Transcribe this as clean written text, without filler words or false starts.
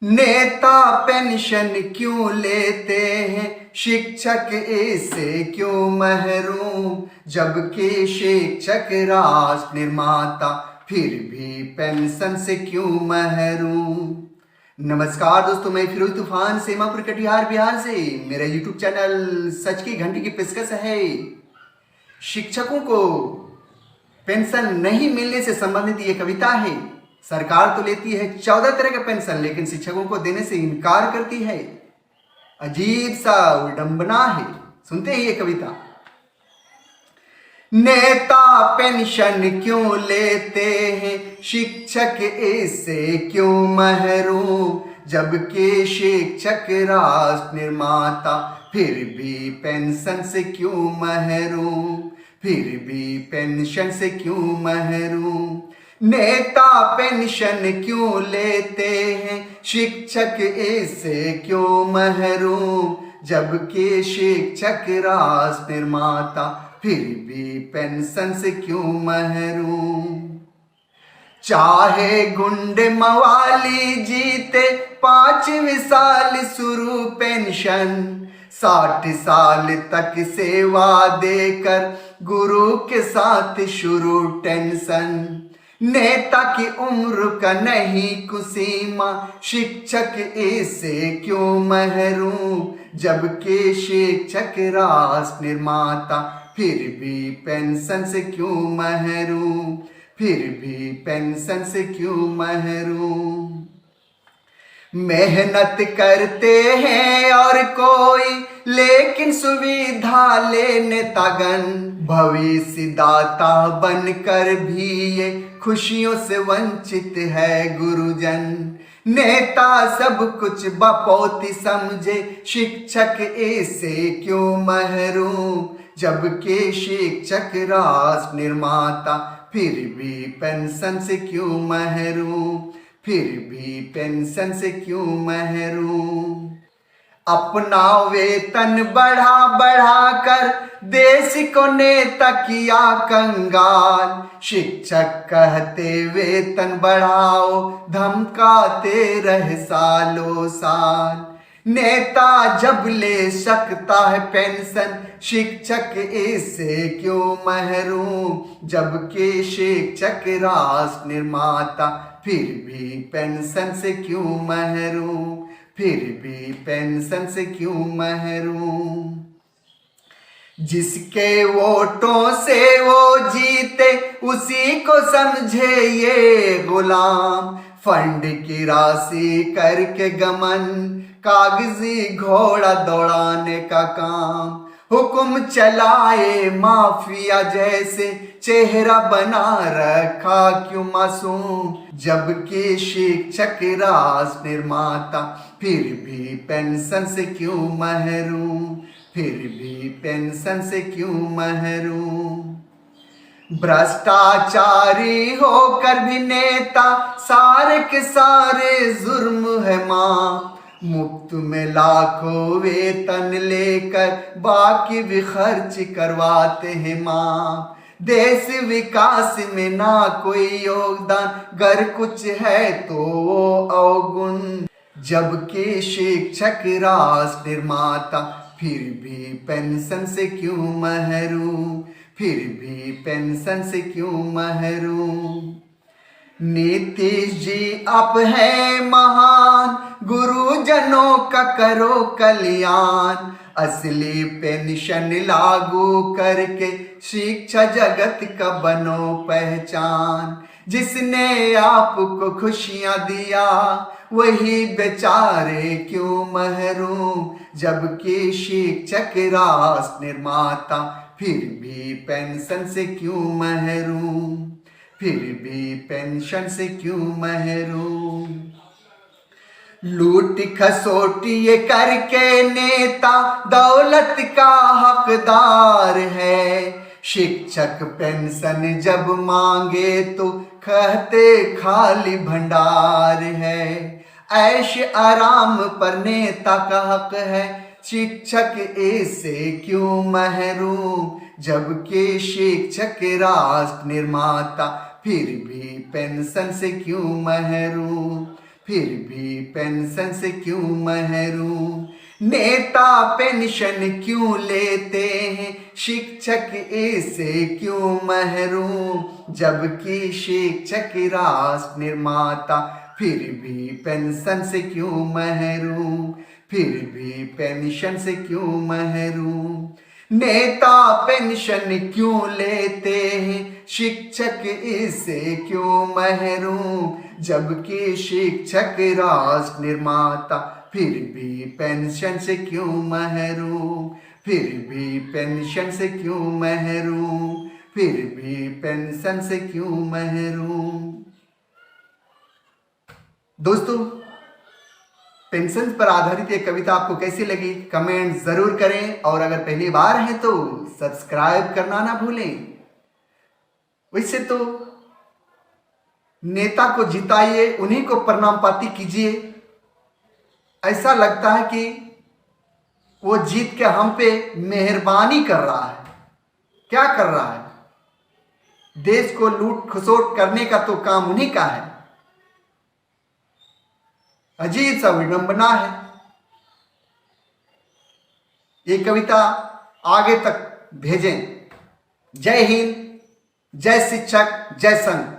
नेता पेंशन क्यों लेते हैं, शिक्षक इससे क्यों महरूम, जबकि शिक्षक राष्ट्र निर्माता फिर भी पेंशन से क्यों महरूम। नमस्कार दोस्तों, मैं फिरोज तूफान सेमापुर कटिहार बिहार से। मेरा यूट्यूब चैनल सच की घंटी की पेशकश है। शिक्षकों को पेंशन नहीं मिलने से संबंधित ये कविता है। सरकार तो लेती है 14 तरह का पेंशन, लेकिन शिक्षकों को देने से इनकार करती है। अजीब सा विडंबना है। सुनते हैं ये कविता। नेता पेंशन क्यों लेते हैं, शिक्षक इससे क्यों महरूम, जबकि शिक्षक राष्ट्र निर्माता फिर भी पेंशन से क्यों महरूम, फिर भी पेंशन से क्यों महरूम। नेता पेंशन क्यों लेते हैं, शिक्षक इससे क्यों महरूम, जबकि शिक्षक राष्ट्र निर्माता फिर भी पेंशन से क्यों महरूम। चाहे गुंडे मवाली जीते 5वीं साल शुरू पेंशन, 60 साल तक सेवा देकर गुरु के साथ शुरू टेंशन। नेता की उम्र का नहीं कुसीमा, शिक्षक इससे क्यों महरूम, जबकि शिक्षक राष्ट्र निर्माता फिर भी पेंशन से क्यों महरूम, फिर भी पेंशन से क्यों महरूम। मेहनत करते हैं और कोई, लेकिन सुविधा लेने तगन, भविष्य दाता बनकर भी ये खुशियों से वंचित है गुरुजन। नेता सब कुछ बपौती समझे, शिक्षक इससे क्यों महरूम, जबकि शिक्षक राष्ट्र निर्माता फिर भी पेंशन से क्यों महरूम, फिर भी पेंशन से क्यों महरूम। अपना वेतन बढ़ा बढ़ा कर देश को नेता किया कंगाल, शिक्षक कहते वेतन बढ़ाओ, धमकाते रहे सालों साल। नेता जब ले सकता है पेंशन, शिक्षक इससे क्यों महरूम, जबकि शिक्षक राष्ट्र निर्माता फिर भी पेंशन से क्यों महरूम, फिर भी पेंशन से क्यों महरूम। जिसके वोटों से वो जीते, उसी को समझे ये गुलाम, फंड की राशि करके गमन, कागजी घोड़ा दौड़ाने का काम। हुक्म चलाए माफिया जैसे, चेहरा बना रखा क्यों मासूम, जबकि शिक्षक राष्ट्र निर्माता फिर भी पेंशन से क्यों महरूम, फिर भी पेंशन से क्यों महरूम। भ्रष्टाचारी होकर भी नेता सारे के सारे जुर्म है मां, मुफ्त में लाखों वेतन लेकर बाकी भी खर्च करवाते हैं मां। देश विकास में ना कोई योगदान, गर कुछ है तो वो अवगुण, जबकि शिक्षक राष्ट्र निर्माता फिर भी पेंशन से क्यों महरूम, फिर भी पेंशन से क्यों महरूम। नीतीश जी आप है महान, गुरुजनों का करो कल्याण, असली पेंशन लागू करके शिक्षा जगत का बनो पहचान। जिसने आपको खुशियां दिया, वही बेचारे क्यों महरूम, जबकि शिक्षक राष्ट्र निर्माता फिर भी पेंशन से क्यों महरूम, फिर भी पेंशन से क्यों महरूम। लूट खसोटी ये करके नेता दौलत का हकदार है, शिक्षक पेंशन जब मांगे तो कहते खाली भंडार है। ऐश आराम पर नेता का हक है, शिक्षक इससे क्यों महरूम, जबकि शिक्षक राष्ट्र निर्माता फिर भी पेंशन से क्यों महरूम, फिर भी पेंशन से क्यों महरूम। नेता पेंशन क्यों लेते हैं, शिक्षक इससे क्यों महरूम। जबकि शिक्षक राष्ट्र निर्माता, फिर भी पेंशन से क्यों महरूम, फिर भी पेंशन से क्यों महरूम। नेता पेंशन क्यों लेते हैं, शिक्षक इससे क्यों महरूम। जबकि शिक्षक राष्ट्र निर्माता, फिर भी पेंशन से क्यों महरूम, फिर भी पेंशन से क्यों महरूम, फिर भी पेंशन से क्यों महरूम। दोस्तों, पेंशन पर आधारित ये कविता आपको कैसी लगी कमेंट जरूर करें, और अगर पहली बार है तो सब्सक्राइब करना ना भूलें। वैसे तो नेता को जिताइए, उन्हीं को प्रणाम पाती कीजिए। ऐसा लगता है कि वो जीत के हम पे मेहरबानी कर रहा है। क्या कर रहा है? देश को लूट खसोट करने का तो काम उन्हीं का है। अजीब सा विडंबना है। ये कविता आगे तक भेजें। जय हिंद, जय शिक्षक, जय संघ।